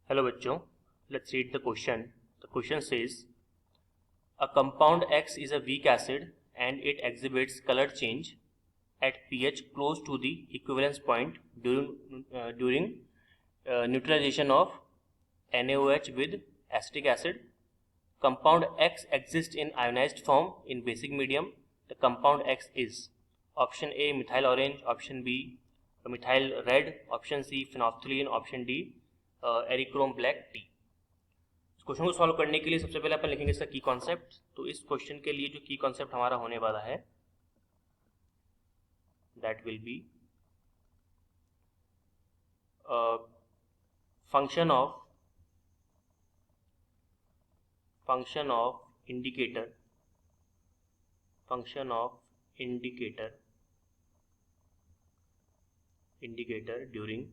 Hello बच्चों, let's read the question. The question says a compound X is a weak acid and it exhibits color change at pH close to the equivalence point during neutralization of NaOH with acetic acid. Compound X exists in ionized form in basic medium. The compound X is option A methyl orange, option B methyl red, option C phenolphthalein, option D eriochrome black T. इस question को solve करने के लिए सबसे पहले अपन लिखेंगे इसका की कॉन्सेप्ट. तो इस क्वेश्चन के लिए जो की कॉन्सेप्ट हमारा होने वाला है that will B function of indicator during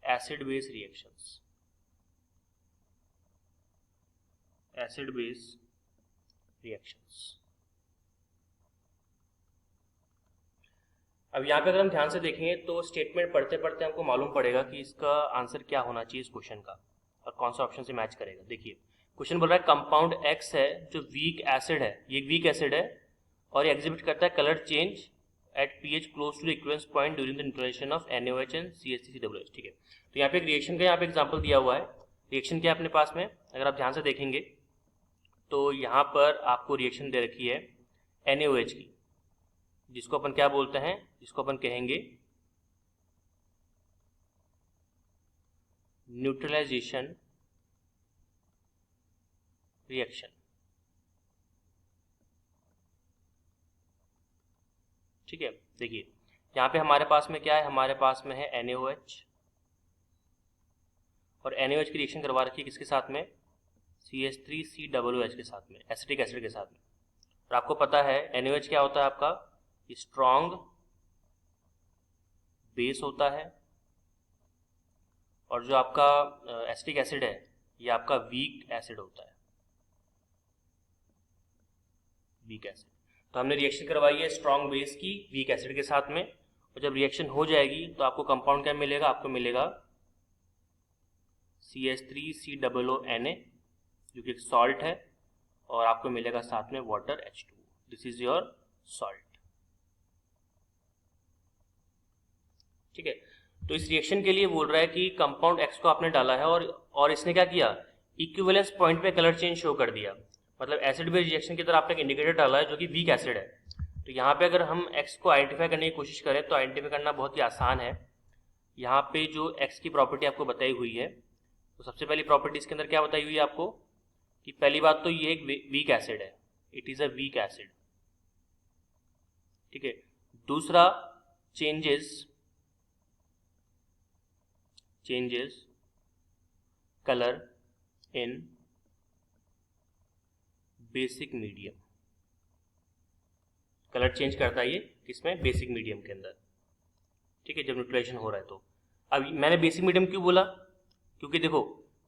acid base reactions. अब यहाँ पे अगर हम ध्यान से देखेंगे तो स्टेटमेंट पढ़ते पढ़ते हमको मालूम पड़ेगा कि इसका आंसर क्या होना चाहिए इस क्वेश्चन का और कौन सा ऑप्शन से मैच करेगा. देखिए क्वेश्चन बोल रहा है कंपाउंड एक्स है जो वीक एसिड है, ये वीक एसिड है और ये एग्जिबिट करता है colour change at pH close to the equivalence point during the neutralization of NaOH and CH3COOH. ठीक है, तो यहाँ पे एक रिएक्शन का यहाँ पे एग्जांपल दिया हुआ है. रिएक्शन क्या है अपने पास में, अगर आप ध्यान से देखेंगे तो यहाँ पर आपको रिएक्शन दे रखी है NaOH की, जिसको अपन क्या बोलते हैं, जिसको अपन कहेंगे न्यूट्रलाइजेशन रिएक्शन. ठीक है, देखिए यहाँ पे हमारे पास में क्या है, हमारे पास में है NaOH और NaOH की रिएक्शन करवा रखी है किसके साथ में, CH3COOH के साथ में, एसिटिक एसिड के साथ में. और आपको पता है NaOH क्या होता है आपका, स्ट्रॉन्ग बेस होता है और जो आपका एसिटिक एसिड है ये आपका वीक एसिड होता है, वीक एसिड. तो हमने रिएक्शन करवाई है स्ट्रॉन्ग बेस की वीक एसिड के साथ में, और जब रिएक्शन हो जाएगी तो आपको कंपाउंड क्या मिलेगा, आपको मिलेगा CH3COONA जो कि एक सॉल्ट है और आपको मिलेगा साथ में water H2. This is your salt. ठीक है, तो इस रिएक्शन के लिए बोल रहा है कि कंपाउंड X को आपने डाला है और इसने क्या किया, इक्विवेलेंस पॉइंट पे कलर चेंज शो कर दिया. मतलब एसिड बेस रिएक्शन की तरह आपने एक इंडिकेटर डाला है जो कि वीक एसिड है. तो यहाँ पे अगर हम X को आइडेंटिफाई करने की कोशिश करें तो आइडेंटिफाई करना बहुत ही आसान है. यहाँ पे जो X की प्रॉपर्टी आपको बताई हुई है, तो सबसे पहली प्रॉपर्टी इसके अंदर क्या बताई हुई है आपको कि पहली बात तो ये एक वीक एसिड है, it is a weak acid. ठीक है, दूसरा चेंजेस कलर इन बेसिक मीडियम. कलर चेंज करता है ये किसमें, बेसिक मीडियम के अंदर. ठीक है, जब न्यूट्रलाइजेशन हो रहा है तो. अब मैंने बेसिक मीडियम क्यों बोला, क्योंकि देखो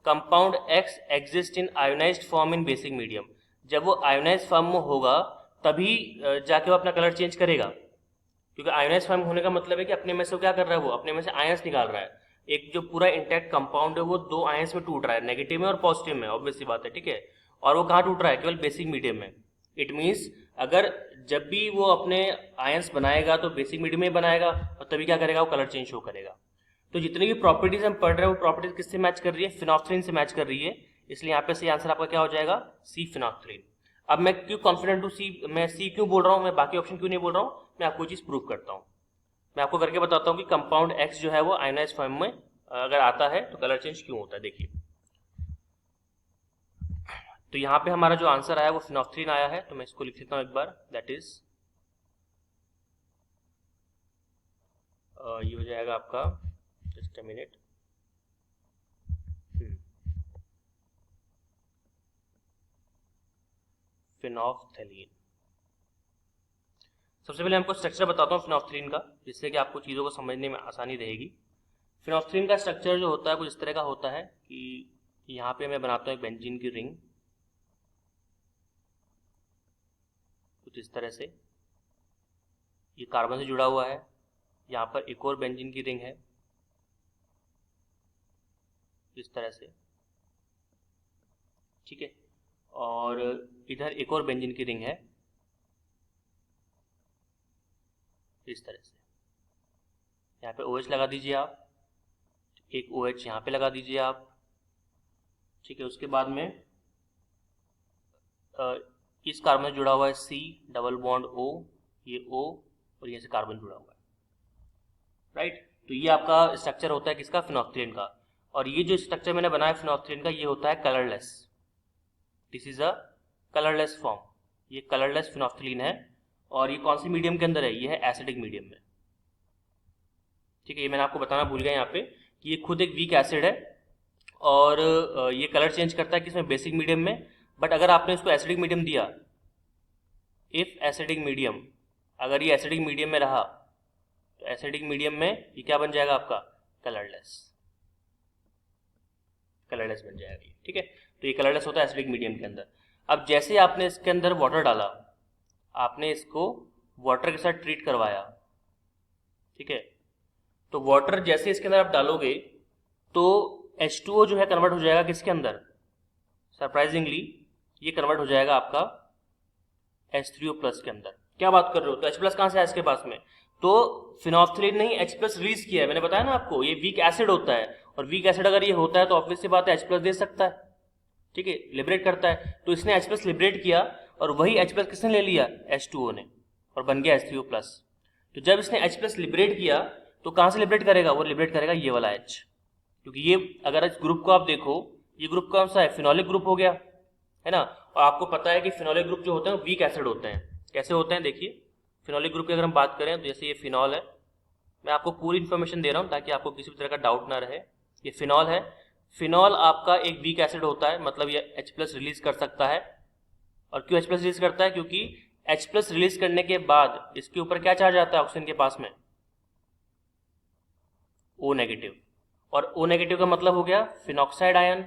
compound X exist in ionised form in basic medium. जब वो आयोनाइज्ड फॉर्म में होगा तभी जाके वो अपना कलर चेंज करेगा, क्योंकि आयोनाइज्ड फॉर्म होने का मतलब है कि अपने में से वो क्या कर रहा है, वो अपने में से आयंस निकाल रहा है. एक जो पूरा इंटैक्ट कंपाउंड है वो दो आयंस में टूट रहा है, नेगेटिव में और पॉजिटिव में, ऑब्वियस सी बात है. ठीक है, और वो कहाँ टूट रहा है, केवल बेसिक मीडियम में. इट मीन्स अगर जब भी वो अपने आयंस बनाएगा तो बेसिक मीडियम में बनाएगा और तभी क्या करेगा, वो कलर चेंज शो करेगा. तो जितनी भी प्रॉपर्टीज हम पढ़ रहे हैं वो प्रॉपर्टीज किससे मैच कर रही है, फिनॉल्फ्थलीन से मैच कर रही है. इसलिए यहाँ पे सही आंसर आपका क्या हो जाएगा, सी फिनॉल्फ्थलीन. अब मैं क्यों कॉन्फिडेंट हूँ सी, मैं सी क्यों बोल रहा हूँ, मैं बाकी ऑप्शन क्यों नहीं बोल रहा हूँ, मैं आपको चीज प्रूव करता हूँ. मैं आपको करके बताता हूँ कि कंपाउंड X जो है वो आयोनाइज्ड फॉर्म में अगर आता है तो कलर चेंज क्यों होता है. देखिए तो यहाँ पे हमारा जो आंसर आया वो फिनॉल्फ्थलीन आया है, तो मैं इसको लिख देता हूँ एक बार. दैट इज ये हो जाएगा आपका, जस्ट अ मिनट, फिनॉल्फ्थलीन. सबसे पहले हमको स्ट्रक्चर बताता हूँ फिनॉल्फ्थलीन का, जिससे कि आपको चीज़ों को समझने में आसानी रहेगी. फिनॉल्फ्थलीन का स्ट्रक्चर जो होता है कुछ इस तरह का होता है कि यहाँ पे मैं बनाता हूँ एक बेंजीन की रिंग कुछ इस तरह से, ये कार्बन से जुड़ा हुआ है. यहाँ पर एक और बेंजीन की रिंग है इस तरह से, ठीक है। और इधर एक और बेंजीन की रिंग है इस तरह से। यहाँ पे OH लगा दीजिए आप, एक OH यहाँ पे लगा दीजिए आप, ठीक है। उसके बाद में इस कार्बन से जुड़ा हुआ है C डबल बॉन्ड O, ये O और ये से कार्बन जुड़ा हुआ है, राइट। तो ये आपका स्ट्रक्चर होता है किसका, फिनोक्सिलेन का। और ये जो स्ट्रक्चर मैंने बनाया फिनोक्सिलेन का, ये होता है colourless. This is a colourless form, ये कलरलेस फिनोक्सिलेन है। और ये कौन सी मीडियम के अंदर है, ये है एसिडिक मीडियम में, ठीक है। ये मैंने आपको बताना भूल गया यहाँ पे कि ये खुद एक वीक एसिड है और ये कलर चेंज करता है किसमें, बेसिक मीडियम में। बट अगर आपने इसको एसिडिक मीडियम दिया, इफ एसिडिक मीडियम, अगर ये एसिडिक मीडियम में रहा तो एसिडिक मीडियम में ये क्या बन जाएगा आपका, कलरलेस, कलरलेस बन जाएगा ये, ठीक है। तो ये कलरलेस होता है एसिडिक मीडियम के अंदर। अब जैसे आपने इसके अंदर वाटर डाला, आपने इसको वाटर के साथ ट्रीट करवाया, ठीक है। तो वाटर जैसे इसके अंदर आप डालोगे तो H2O जो है कन्वर्ट हो जाएगा किसके अंदर, सरप्राइजिंगली ये कन्वर्ट हो जाएगा आपका H3O प्लस के अंदर। क्या बात कर रहे हो, तो H प्लस कहाँ से है इसके पास में, तो फिनोक्सिलेन ने H प्लस रिलीज किया है। मैंने बताया ना आपको, ये वीक एसिड होता है और वीक एसिड अगर ये होता है तो ऑब्वियस सी बात है H प्लस दे सकता है, ठीक है, लिबरेट करता है। तो इसने H प्लस लिबरेट किया और वही H प्लस किसने ले लिया, H2O ने, और बन गया H3O प्लस। तो जब इसने H प्लस लिबरेट किया तो कहाँ से लिबरेट करेगा, वो लिबरेट करेगा ये वाला H, क्योंकि ये अगर इस ग्रुप को आप देखो, ये ग्रुप कौन सा है, फिनोलिक ग्रुप हो गया, है ना। और आपको पता है कि फिनोलिक ग्रुप जो होते हैं वीक एसिड होते हैं। कैसे होते हैं, देखिए फिनोलिक ग्रुप की अगर हम बात करें तो जैसे ये फिनॉल है, मैं आपको पूरी इन्फॉर्मेशन दे रहा हूँ ताकि आपको किसी भी तरह का डाउट ना रहे। ये फिनॉल है, फिनॉल आपका एक वीक एसिड होता है, मतलब ये H प्लस रिलीज कर सकता है। और क्यों H प्लस रिलीज करता है, क्योंकि H प्लस रिलीज करने के बाद इसके ऊपर क्या चार्ज आता है ऑक्सीजन के पास में, O नेगेटिव। और O नेगेटिव का मतलब हो गया फिनॉक्साइड आयन।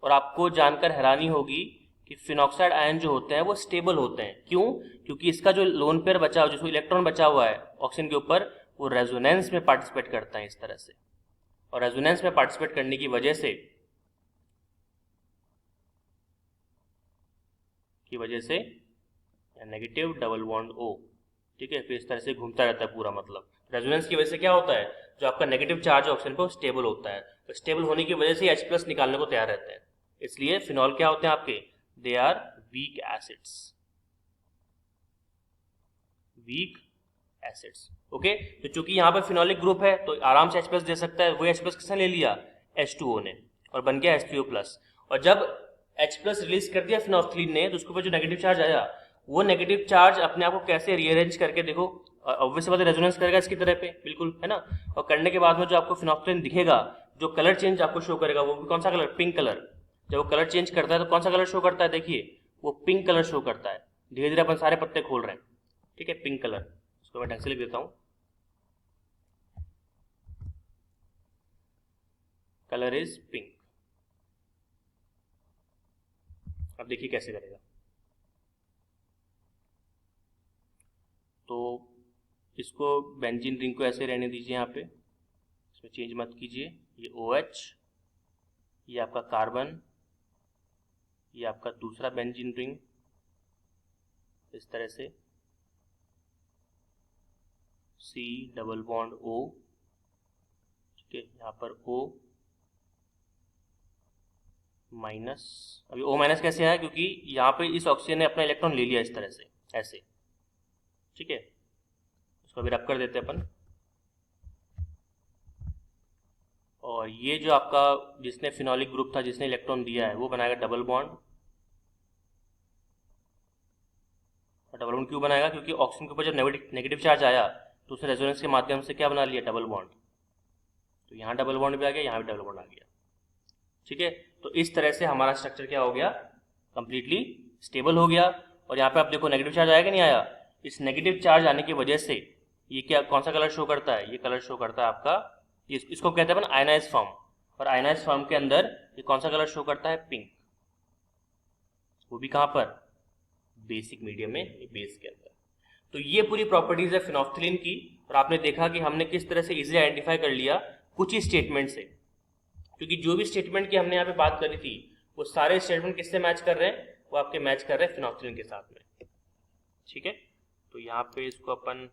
और आपको जानकर हैरानी होगी कि फिनॉक्साइड आयन जो होते हैं वो स्टेबल होते हैं। क्यों, क्योंकि इसका जो लोन पेयर बचा हुआ, जो इलेक्ट्रॉन बचा हुआ है ऑक्सीजन के ऊपर, वो रेजोनेंस में पार्टिसिपेट करता है इस तरह से। और रेजोनेंस में पार्टिसिपेट करने की वजह से नेगेटिव डबल बॉन्ड O, ठीक है, फिर इस तरह से घूमता रहता है पूरा। मतलब रेजोनेंस की वजह से क्या होता है, जो आपका नेगेटिव चार्ज है ऑक्सीजन पे वो स्टेबल होता है। तो स्टेबल होने की वजह से H प्लस निकालने को तैयार रहता है। इसलिए फिनॉल क्या होते हैं आपके, they are weak acids, weak acids, okay. तो चूंकि यहाँ पे फिनोलिक ग्रुप है तो आराम से H प्लस दे सकता है। वो H प्लस किसने ले लिया, H2O ने, और बन गया H3O प्लस। और जब H प्लस रिलीज कर दिया फिनोक्सिलेन ने, तो उसके ऊपर जो नेगेटिव चार्ज आया, वो नेगेटिव चार्ज अपने आप को कैसे रीअरेंज करके, देखो ऑब्वियस बात है रेजोनेंस करेगा इसकी तरह पे, बिल्कुल, है ना। और करने के बाद में जो आपको फिनोक्सिलेन दिखेगा, जो कलर चेंज आपको शो करेगा, वो भी कौन सा कलर, पिंक कलर। जब वो कलर चेंज करता है तो कौन सा कलर शो करता है, देखिए वो पिंक कलर शो करता है। धीरे धीरे अपन सारे पत्ते खोल रहे हैं, ठीक है, पिंक कलर। इसको मैं ढंग से लिख देता हूं, कलर इज पिंक। अब देखिए कैसे करेगा, तो इसको बेंजीन रिंग को ऐसे रहने दीजिए, यहाँ पे इसमें चेंज मत कीजिए। ये OH, ये आपका कार्बन, ये आपका दूसरा बेंजीन रिंग इस तरह से, C डबल बॉन्ड O, ठीक है, यहाँ पर O माइनस। अभी O माइनस कैसे आया, क्योंकि यहाँ पे इस ऑक्सीजन ने अपना इलेक्ट्रॉन ले लिया इस तरह से, ऐसे, ठीक है। इसको अभी रब कर देते हैं अपन। और ये जो आपका जिसने फिनोलिक ग्रुप था, जिसने इलेक्ट्रॉन दिया है, वो बनाएगा डबल बॉन्ड। और डबल बॉन्ड क्यों बनाएगा, क्योंकि ऑक्सीजन के ऊपर जब नेगेटिव चार्ज आया तो उसने रेजोनेंस के माध्यम से क्या बना लिया, डबल बॉन्ड। तो यहाँ डबल बॉन्ड भी आ गया, यहाँ भी डबल बॉन्ड आ गया, ठीक है। तो इस तरह से हमारा स्ट्रक्चर क्या हो गया, कंप्लीटली स्टेबल हो गया। और यहाँ पे आप देखो नेगेटिव चार्ज आया कि नहीं आया, इस नेगेटिव चार्ज आने की वजह से ये क्या, कौन सा कलर शो करता है, ये कलर शो करता है आपका, इसको कहते हैं अपन आयनाइज फॉर्म। और आयनाइज फॉर्म के अंदर ये कौन सा कलर शो करता है, पिंक। वो भी कहाँ पर, बेसिक मीडियम में, बेस के अंदर। तो ये पूरी प्रॉपर्टीज है फिनोक्सिलेन की। और आपने देखा कि हमने किस तरह से इजीली आइडेंटिफाई कर लिया कुछ ही स्टेटमेंट से, क्योंकि जो भी स्टेटमेंट की हमने यहाँ पे बात करी थी वो सारे स्टेटमेंट किससे मैच कर रहे हैं, वो आपके मैच कर रहे हैं फिनोक्सिलिन के साथ में। ठीक है, तो यहाँ पे इसको अपन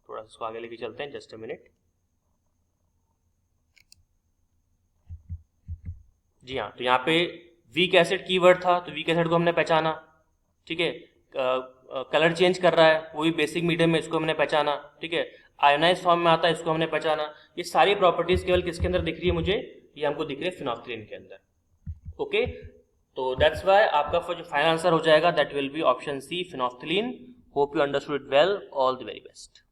थोड़ा सा इसको आगे लेके चलते हैं, जस्ट अ मिनट। जी हाँ, तो यहाँ पे वीक एसिड कीवर्ड था, तो वीक एसिड को हमने पहचाना। ठीक है, कलर चेंज कर रहा है वो भी बेसिक मीडियम में, इसको हमने पहचाना। ठीक है, आयोनाइज फॉर्म में आता है, इसको हमने पहचाना। ये सारी प्रॉपर्टीज केवल किसके अंदर दिख रही है मुझे, ये हमको दिख रही है फिनोक्सिलिन के अंदर। ओके, तो दैट्स वाई आपका जो फाइनल आंसर हो जाएगा that will be option C, phenolphthalein. Hope you understood it well, all the very best.